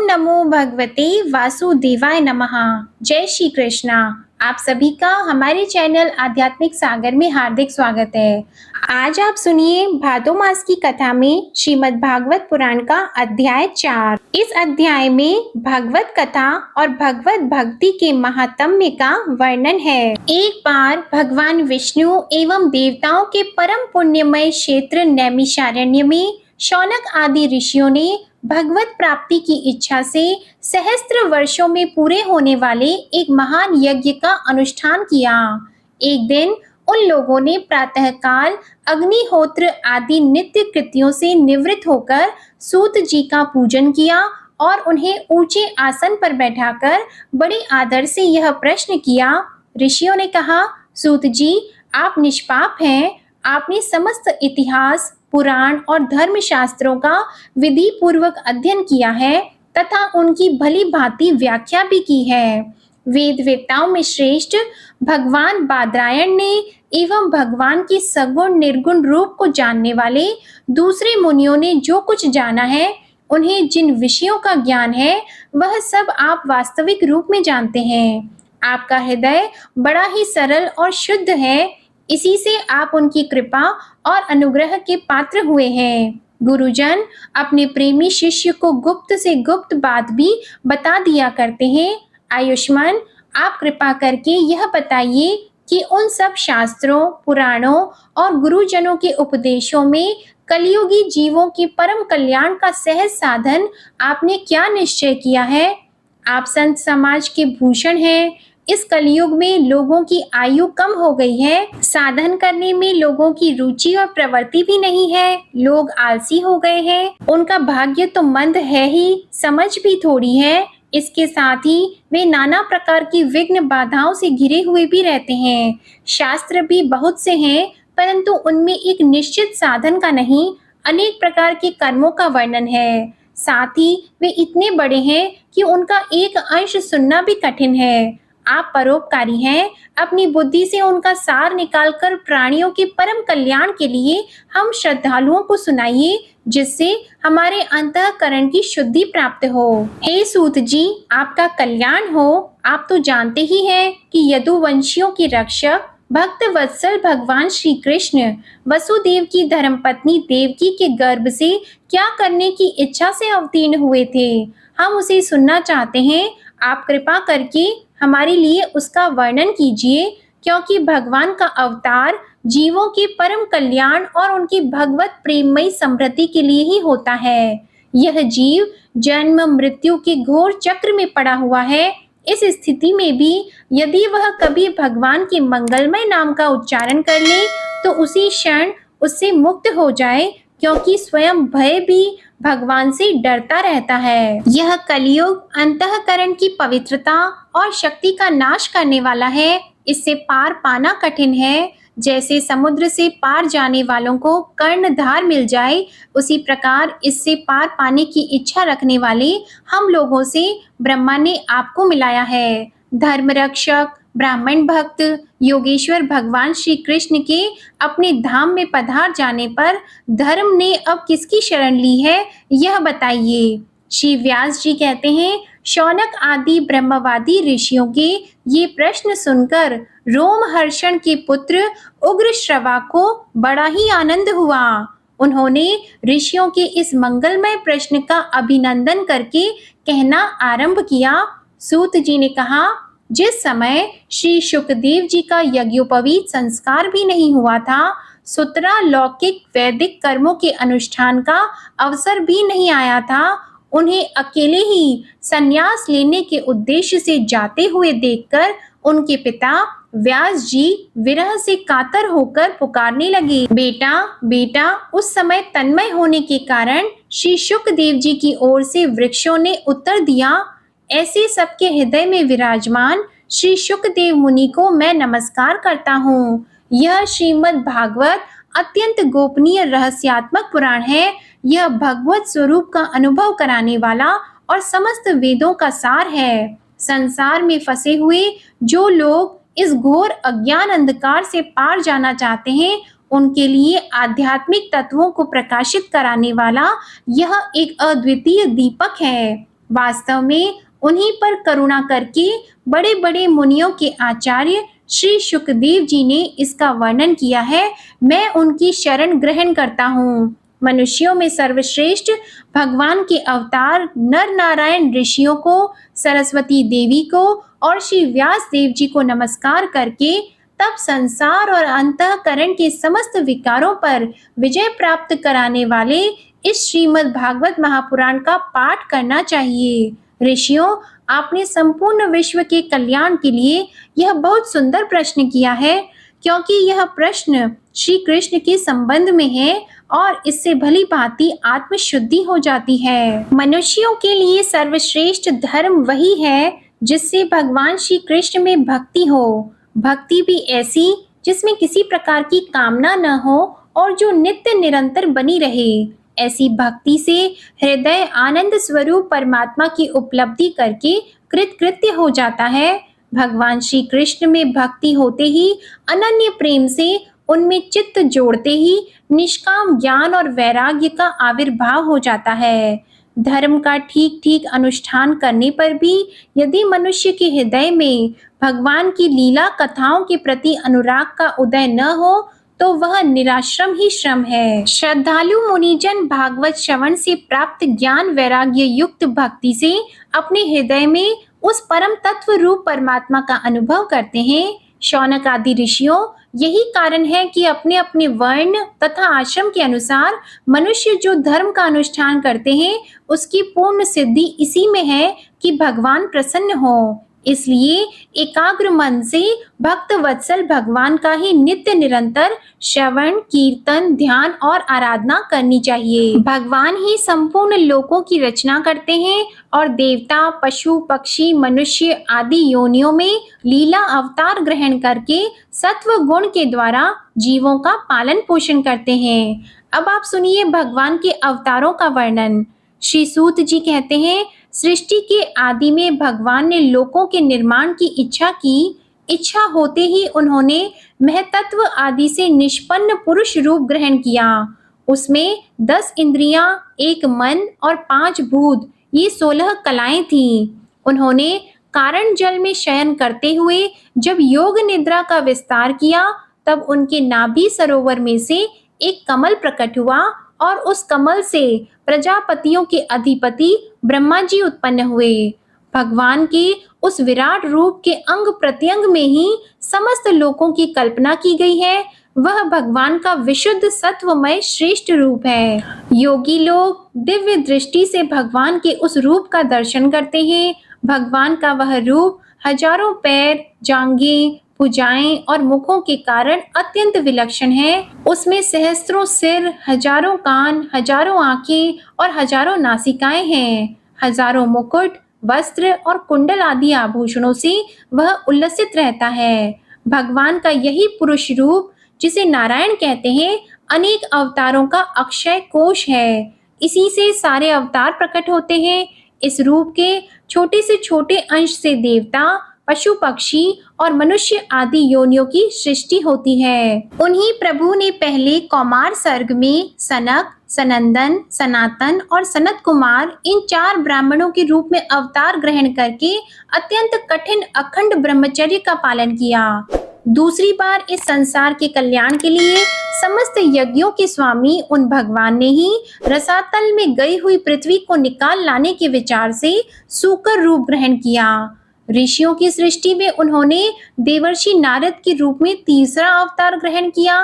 नमो भगवते वासुदेवाय नमः। जय श्री कृष्णा। आप सभी का हमारे चैनल आध्यात्मिक सागर में हार्दिक स्वागत है। आज आप सुनिए भादो मास की कथा में श्रीमद् भागवत पुराण का अध्याय 4। इस अध्याय में भगवत कथा और भगवत भक्ति के महात्म्य का वर्णन है। एक बार भगवान विष्णु एवं देवताओं के परम पुण्यमय क्षेत्र नैमिषारण्य में शौनक आदि ऋषियों ने भगवत प्राप्ति की इच्छा से सहस्त्र वर्षों में पूरे होने वाले एक महान यज्ञ का अनुष्ठान किया। एक दिन उन लोगों ने प्रातःकाल अग्निहोत्र आदि नित्य कृत्यों से निवृत्त होकर सूत जी का पूजन किया और उन्हें ऊंचे आसन पर बैठाकर बड़े आदर से यह प्रश्न किया। ऋषियों ने कहा, सूत जी, आप निष्पाप हैं। आपने समस्त इतिहास, पुराण और धर्म शास्त्रों का विधि पूर्वक अध्ययन किया है तथा उनकी भली भांति व्याख्या भी की है। वेद वेत्ताओं में श्रेष्ठ भगवान बादरायण ने एवं भगवान के सगुण निर्गुण रूप को जानने वाले दूसरे मुनियों ने जो कुछ जाना है, उन्हें जिन विषयों का ज्ञान है, वह सब आप वास्तविक रूप में जानते हैं। आपका हृदय बड़ा ही सरल और शुद्ध है। इसी से आप उनकी कृपा और अनुग्रह के पात्र हुए हैं। गुरुजन अपने प्रेमी शिष्य को गुप्त से गुप्त बात भी बता दिया करते हैं। आयुष्मान, आप कृपा करके यह बताइए कि उन सब शास्त्रों, पुराणों और गुरुजनों के उपदेशों में कलियुगी जीवों के परम कल्याण का सहज साधन आपने क्या निश्चय किया है? आप संत समाज के भूषण हैं। इस कलयुग में लोगों की आयु कम हो गई है। साधन करने में लोगों की रुचि और प्रवृत्ति भी नहीं है। लोग आलसी हो गए हैं। उनका भाग्य तो मंद है ही, समझ भी थोड़ी है। इसके साथ ही वे नाना प्रकार की विघ्न बाधाओं से घिरे हुए भी रहते हैं। शास्त्र भी बहुत से हैं, परंतु उनमें एक निश्चित साधन का नहीं, अनेक प्रकार के कर्मों का वर्णन है। साथ ही वे इतने बड़े हैं कि उनका एक अंश सुनना भी कठिन है। आप परोपकारी हैं। अपनी बुद्धि से उनका सार निकालकर प्राणियों के परम कल्याण के लिए हम श्रद्धालुओं को सुनाइए, जिससे हमारे अंतःकरण की शुद्धि प्राप्त हो। हे सूत जी, आपका कल्याण हो। आप तो जानते ही हैं कि यदुवंशियों के रक्षक भक्त वत्सल भगवान श्री कृष्ण वसुदेव की धर्मपत्नी देवकी के गर्भ से क्या करने की इच्छा से अवतीर्ण हुए थे। हम उसे सुनना चाहते हैं। आप कृपा करके हमारे लिए उसका वर्णन कीजिए, क्योंकि भगवान का अवतार जीवों के परम कल्याण और उनकी भगवत प्रेममयी समृद्धि के लिए ही होता है। यह जीव जन्म मृत्यु के घोर चक्र में पड़ा हुआ है। इस स्थिति में भी यदि वह कभी भगवान के मंगलमय नाम का उच्चारण कर ले तो उसी क्षण उससे मुक्त हो जाए, क्योंकि स्वयं भय भी भगवान से डरता रहता है। यह कलयुग अंतःकरण की पवित्रता और शक्ति का नाश करने वाला है। इससे पार पाना कठिन है। जैसे समुद्र से पार जाने वालों को कर्णधार मिल जाए, उसी प्रकार इससे पार पाने की इच्छा रखने वाले हम लोगों से ब्रह्मा ने आपको मिलाया है। धर्म रक्षक, ब्राह्मण भक्त, योगेश्वर भगवान श्री कृष्ण के अपने धाम में पधार जाने पर धर्म ने अब किसकी शरण ली है, यह बताइए। श्री व्यास जी कहते हैं, शौनक आदि ब्रह्मवादी ऋषियों के ये प्रश्न सुनकर रोमहर्षण के पुत्र उग्र श्रवा को बड़ा ही आनंद हुआ। उन्होंने ऋषियों के इस मंगलमय प्रश्न का अभिनंदन करके कहना आरंभ किया। सूत जी ने कहा, जिस समय श्री शुकदेव जी का यज्ञोपवीत संस्कार भी नहीं हुआ था, सुतरा लौकिक वैदिक कर्मों के अनुष्ठान का अवसर भी नहीं आया था, उन्हें अकेले ही संन्यास लेने के उद्देश्य से जाते हुए देखकर उनके पिता व्यास जी विरह से कातर होकर पुकारने लगे, बेटा बेटा। उस समय तन्मय होने के कारण श्री शुकदेव जी की ओर से वृक्षों ने उत्तर दिया, ऐसे सबके हृदय में विराजमान श्री शुकदेव मुनि को मैं नमस्कार करता हूँ। यह श्रीमद् भागवत अत्यंत गोपनीय रहस्यात्मक पुराण है। यह भगवत स्वरूप का अनुभव कराने वाला और समस्त वेदों का सार है। संसार में फंसे हुए जो लोग इस घोर अज्ञान अंधकार से पार जाना चाहते हैं, उनके लिए आध्यात्मिक तत्वों को प्रकाशित कराने वाला यह एक अद्वितीय दीपक है। वास्तव में उन्हीं पर करुणा करके बड़े बड़े मुनियों के आचार्य श्री सुखदेव जी ने इसका वर्णन किया है। मैं उनकी शरण ग्रहण करता हूँ। मनुष्यों में सर्वश्रेष्ठ भगवान के अवतार नर नारायण ऋषियों को, सरस्वती देवी को और श्री व्यास देव जी को नमस्कार करके तब संसार और अंतःकरण के समस्त विकारों पर विजय प्राप्त कराने वाले इस श्रीमद् भागवत महापुराण का पाठ करना चाहिए। ऋषियों, आपने संपूर्ण विश्व के कल्याण के लिए यह बहुत सुंदर प्रश्न किया है, क्योंकि यह प्रश्न श्री कृष्ण के संबंध में है और इससे भली भांति आत्मशुद्धि हो जाती है। मनुष्यों के लिए सर्वश्रेष्ठ धर्म वही है जिससे भगवान श्री कृष्ण में भक्ति हो। भक्ति भी ऐसी जिसमें किसी प्रकार की कामना न हो और जो नित्य निरंतर बनी रहे। ऐसी भक्ति से हृदय आनंद स्वरूप परमात्मा की उपलब्धि करके कृतकृत्य हो जाता है। भगवान श्री कृष्ण में भक्ति होते ही, अनन्य प्रेम से उनमें चित्त जोड़ते ही निष्काम ज्ञान और वैराग्य का आविर्भाव हो जाता है। धर्म का ठीक ठीक अनुष्ठान करने पर भी यदि मनुष्य के हृदय में भगवान की लीला कथाओं के प्रति अनुराग का उदय न हो तो वह निराश्रम ही श्रम है। श्रद्धालु मुनिजन भागवत श्रवण से प्राप्त ज्ञान वैराग्य युक्त भक्ति से अपने हृदय में उस परम तत्व रूप परमात्मा का अनुभव करते हैं। शौनक आदि ऋषियों, यही कारण है कि अपने अपने वर्ण तथा आश्रम के अनुसार मनुष्य जो धर्म का अनुष्ठान करते हैं उसकी पूर्ण सिद्धि इसी में है कि भगवान प्रसन्न हो। इसलिए एकाग्र मन से भक्त वत्सल भगवान का ही नित्य निरंतर श्रवण, कीर्तन, ध्यान और आराधना करनी चाहिए। भगवान ही संपूर्ण लोकों की रचना करते हैं और देवता, पशु, पक्षी, मनुष्य आदि योनियों में लीला अवतार ग्रहण करके सत्व गुण के द्वारा जीवों का पालन पोषण करते हैं। अब आप सुनिए भगवान के अवतारों का वर्णन। श्री सूत जी कहते हैं, सृष्टि के आदि में भगवान ने लोकों के निर्माण की इच्छा की। इच्छा होते ही उन्होंने महतत्व आदि से निष्पन्न पुरुष रूप ग्रहण किया। उसमें 10 इंद्रियां, 1 मन और 5 भूत, ये 16 कलाएं थीं। उन्होंने कारण जल में शयन करते हुए जब योग निद्रा का विस्तार किया तब उनके नाभि सरोवर में से एक कमल प्रकट हुआ और उस कमल से प्रजापतियों के अधिपति ब्रह्मा जी उत्पन्न हुए। भगवान के उस विराट रूप के अंग प्रत्यंग में ही समस्त लोकों की कल्पना की गई है। वह भगवान का विशुद्ध सत्वमय श्रेष्ठ रूप है। योगी लोग दिव्य दृष्टि से भगवान के उस रूप का दर्शन करते हैं। भगवान का वह रूप हजारों पैर, जांघें, भुजाएं और मुखों के कारण अत्यंत विलक्षण है। उसमें सहस्त्रों सिर, हजारों कान, हजारों आंखें और हजारों नासिकाएं हैं। हजारों मुकुट, वस्त्र और कुंडल आदि आभूषणों से वह उल्लसित रहता है। भगवान का यही पुरुष रूप, जिसे नारायण कहते हैं, अनेक अवतारों का अक्षय कोश है। इसी से सारे अवतार प्रकट होते हैं। इस रूप के छोटे से छोटे अंश से देवता, पशु, पक्षी और मनुष्य आदि योनियों की सृष्टि होती है। उन्हीं प्रभु ने पहले कौमार सर्ग में सनक, सनंदन, सनातन और सनत कुमार इन 4 ब्राह्मणों के रूप में अवतार ग्रहण करके अत्यंत कठिन अखंड ब्रह्मचर्य का पालन किया। दूसरी बार इस संसार के कल्याण के लिए समस्त यज्ञों के स्वामी उन भगवान ने ही रसातल में गई हुई पृथ्वी को निकाल लाने के विचार से सूकर रूप ग्रहण किया। ऋषियों की सृष्टि में उन्होंने देवर्षि नारद के रूप में तीसरा अवतार ग्रहण किया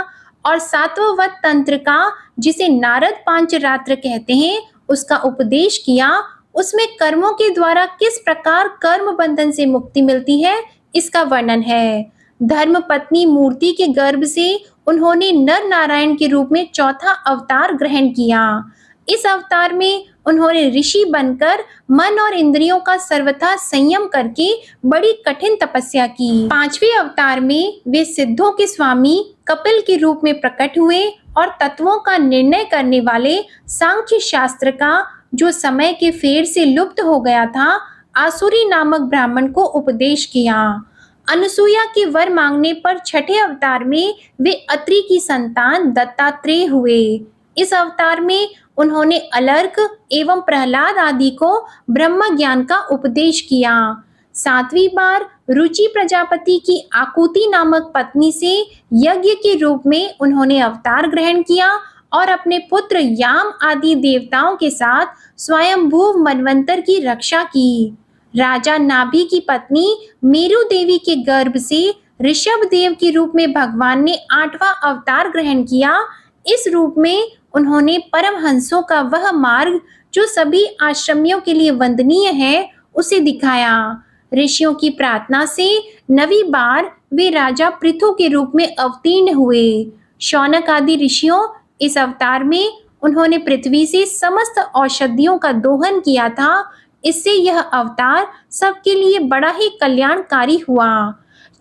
और सातववत तंत्र का, जिसे नारद पांचरात्र कहते हैं, उसका उपदेश किया। उसमें कर्मों के द्वारा किस प्रकार कर्म बंधन से मुक्ति मिलती है इसका वर्णन है। धर्म पत्नी मूर्ति के गर्भ से उन्होंने नर नारायण के रूप में चौथा अवतार ग्रहण किया। इस अवतार में उन्होंने ऋषि बनकर मन और इंद्रियों का सर्वथा संयम करके बड़ी कठिन तपस्या की। 5वें अवतार में वे सिद्धों के स्वामी कपिल के रूप में प्रकट हुए और तत्वों का निर्णय करने वाले सांख्य शास्त्र का, जो समय के फेर से लुप्त हो गया था, आसुरी नामक ब्राह्मण को उपदेश किया। अनुसुईया के वर मांगने पर 6ठे अवतार में वे अत्रि की संतान दत्तात्रेय हुए। इस अवतार में उन्होंने अलर्क एवं प्रहलाद आदि को ब्रह्म ज्ञान का उपदेश किया। 7वीं बार रुचि प्रजापति की आकुति नामक पत्नी से यज्ञ के रूप में उन्होंने अवतार ग्रहण किया और अपने पुत्र याम आदि देवताओं के साथ स्वयंभू मनवंतर की रक्षा की। राजा नाभि की पत्नी मेरु देवी के गर्भ से ऋषभ देव के रूप में भगवान ने 8वां अवतार ग्रहण किया। इस रूप में उन्होंने परमहंसों का वह मार्ग जो सभी आश्रमियों के लिए वंदनीय है, उसे दिखाया। ऋषियों की प्रार्थना से 9वीं बार वे राजा पृथु के रूप में अवतीर्ण हुए। शौनक आदि ऋषियों इस अवतार में उन्होंने पृथ्वी से समस्त औषधियों का दोहन किया था। इससे यह अवतार सबके लिए बड़ा ही कल्याणकारी हुआ।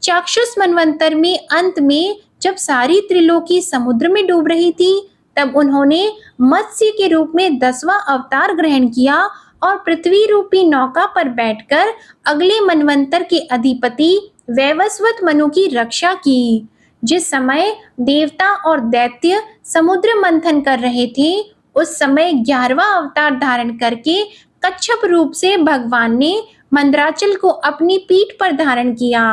चाक्षुष मनवंतर में अंत में जब सारी त्रिलोकी समुद्र में डूब रही थी, तब उन्होंने मत्स्य के रूप में 10वां अवतार ग्रहण किया और पृथ्वी रूपी नौका पर बैठकर अगले मनवंतर के अधिपति वैवस्वत मनु की रक्षा की। जिस समय देवता और दैत्य समुद्र मंथन कर रहे थे, उस समय 11वां अवतार धारण करके कच्छप रूप से भगवान ने मंदराचल को अपनी पीठ पर धारण किया।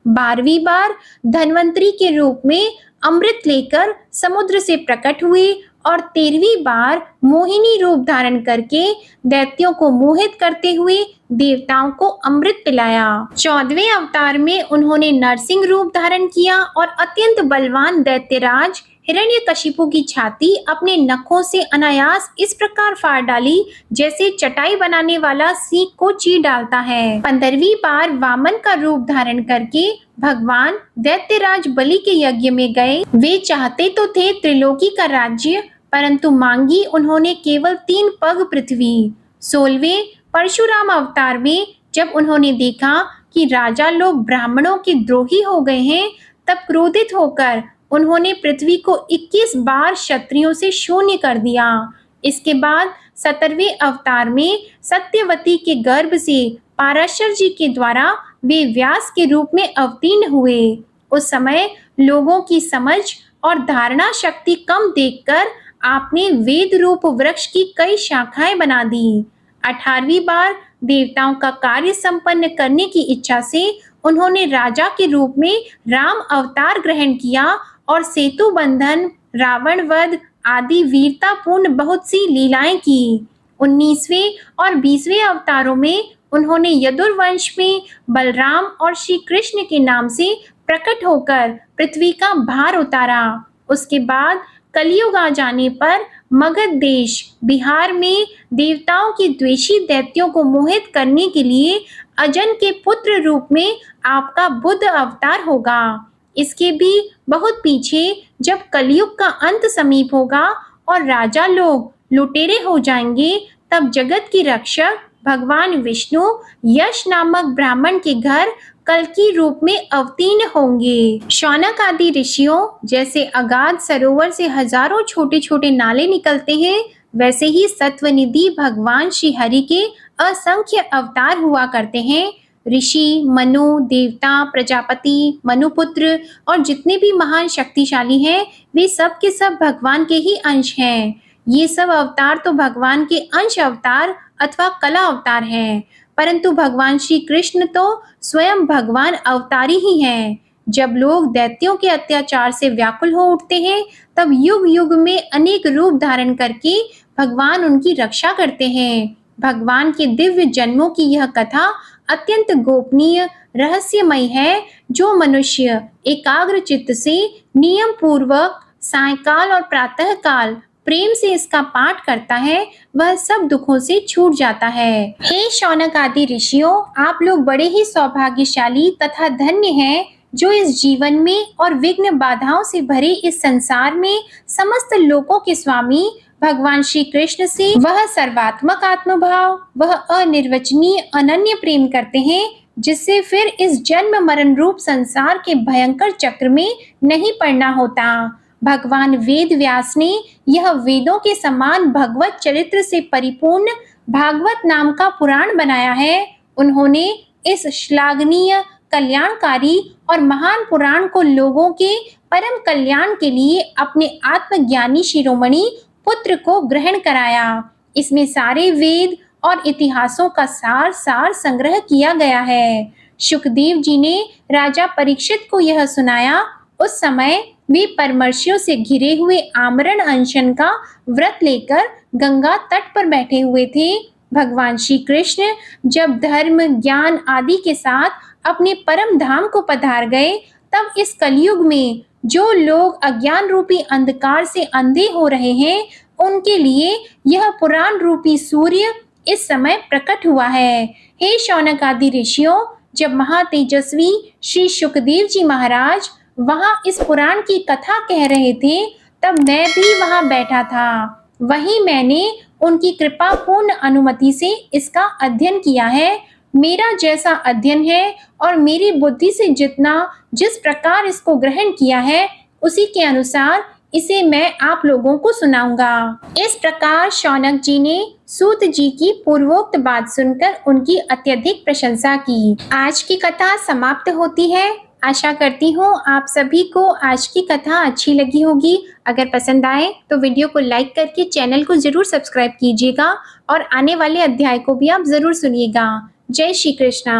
12वीं बार धन्वंतरी के रूप में अमृत लेकर समुद्र से प्रकट हुए और 13वीं बार मोहिनी रूप धारण करके दैत्यों को मोहित करते हुए देवताओं को अमृत पिलाया। 14वें अवतार में उन्होंने नरसिंह रूप धारण किया और अत्यंत बलवान दैत्यराज हिरण्यकशिपु की छाती अपने नखों से अनायास इस प्रकार फाड़ डाली जैसे चटाई बनाने वाला सीख को चीर डालता है। 15वीं बार वामन का रूप धारण करके भगवान दैत्यराज बलि के यज्ञ में गए। वे चाहते तो थे त्रिलोकी का राज्य, परंतु मांगी उन्होंने केवल 3 पग पृथ्वी। 16वें परशुराम अवतार में जब उन्होंने देखा कि राजा लोग ब्राह्मणों के द्रोही हो गए हैं, तब क्रोधित होकर उन्होंने पृथ्वी को 21 बार क्षत्रियों से शून्य कर दिया। इसके बाद 17वें अवतार में सत्यवती के गर्भ से पाराशर जी के द्वारा वे व्यास के रूप में अवतीर्ण हुए। उस समय लोगों की समझ और धारणा शक्ति कम देखकर आपने वेद रूप वृक्ष की कई शाखाएं बना दी। 18वीं बार देवताओं का कार्य संपन्न करने की इच्छा से उन्होंने राजा के रूप में राम अवतार ग्रहण किया और सेतु बंधन, रावण वध आदि वीरतापूर्ण बहुत सी लीलाएं की। 19वें और 20वें अवतारों में उन्होंने यदुर्वंश में बलराम और श्री कृष्ण के नाम से प्रकट होकर पृथ्वी का भार उतारा। उसके बाद कलयुग आ जाने पर मगध देश बिहार में देवताओं के द्वेषी दैत्यों को मोहित करने के लिए अजन के पुत्र रूप में आपका बुद्ध अवतार होगा। इसके भी बहुत पीछे जब कलयुग का अंत समीप होगा और राजा लोग लुटेरे हो जाएंगे, तब जगत की रक्षक भगवान विष्णु यश नामक ब्राह्मण के घर कल्कि रूप में अवतीर्ण होंगे। शौनक आदि ऋषियों जैसे अगाध सरोवर से हजारों छोटे छोटे नाले निकलते हैं, वैसे ही सत्वनिधि भगवान श्री हरि के असंख्य अवतार हुआ करते हैं। ऋषि, मनु, देवता, प्रजापति, मनुपुत्र और जितने भी महान शक्तिशाली हैं, वे सब के सब भगवान के ही अंश हैं। ये सब अवतार तो भगवान के अंश अवतार अथवा कला अवतार हैं, परंतु भगवान श्री कृष्ण तो स्वयं भगवान अवतारी ही हैं। जब लोग दैत्यों के अत्याचार से व्याकुल हो उठते हैं, तब युग युग में अनेक रूप धारण करके भगवान उनकी रक्षा करते हैं। भगवान के दिव्य जन्मों की यह कथा अत्यंत गोपनीय रहस्यमय है। जो मनुष्य एकाग्र चित्त से नियम पूर्वक सायंकाल और प्रातः काल प्रेम से इसका पाठ करता है, वह सब दुखों से छूट जाता है। हे शौनक आदि ऋषियों, आप लोग बड़े ही सौभाग्यशाली तथा धन्य हैं, जो इस जीवन में और विघ्न बाधाओं से भरे इस संसार में समस्त लोकों के स्वामी भगवान श्री कृष्ण से वह सर्वात्मक आत्मभाव, वह अनिर्वचनीय अनन्य प्रेम करते हैं, जिससे फिर इस जन्म मरण रूप संसार के भयंकर चक्र में नहीं पड़ना होता। भगवान वेद व्यास ने यह वेदों के समान भगवत चरित्र से परिपूर्ण भागवत नाम का पुराण बनाया है। उन्होंने इस श्लाघनीय, कल्याणकारी और महान पुराण को लोगों के परम कल्याण के लिए अपने आत्मज्ञानी शिरोमणि पुत्र को ग्रहण कराया। इसमें सारे वेद और इतिहासों का सार संग्रह किया गया है। सुखदेव जी ने राजा परीक्षित को यह सुनाया। उस समय वे परमर्शियों से घिरे हुए आमरण अनशन का व्रत लेकर गंगा तट पर बैठे हुए थे। भगवान श्री कृष्ण जब धर्म, ज्ञान आदि के साथ अपने परम धाम को पधार गए, तब इस कलयुग में जो लोग अज्ञान रूपी अंधकार से अंधे हो रहे हैं, उनके लिए यह पुराण रूपी सूर्य इस समय प्रकट हुआ है। हे शौनक आदि ऋषियों, जब महातेजस्वी श्री सुखदेव जी महाराज वहां इस पुराण की कथा कह रहे थे, तब मैं भी वहां बैठा था। वहीं मैंने उनकी कृपा पूर्ण अनुमति से इसका अध्ययन किया है। मेरा जैसा अध्ययन है और मेरी बुद्धि से जिस प्रकार इसको ग्रहण किया है, उसी के अनुसार इसे मैं आप लोगों को सुनाऊंगा। इस प्रकार शौनक जी ने सूत जी की पूर्वोक्त बात सुनकर उनकी अत्यधिक प्रशंसा की। आज की कथा समाप्त होती है। आशा करती हूँ आप सभी को आज की कथा अच्छी लगी होगी। अगर पसंद आए तो वीडियो को लाइक करके चैनल को जरूर सब्सक्राइब कीजिएगा और आने वाले अध्याय को भी आप जरूर सुनिएगा। जय श्री कृष्णा।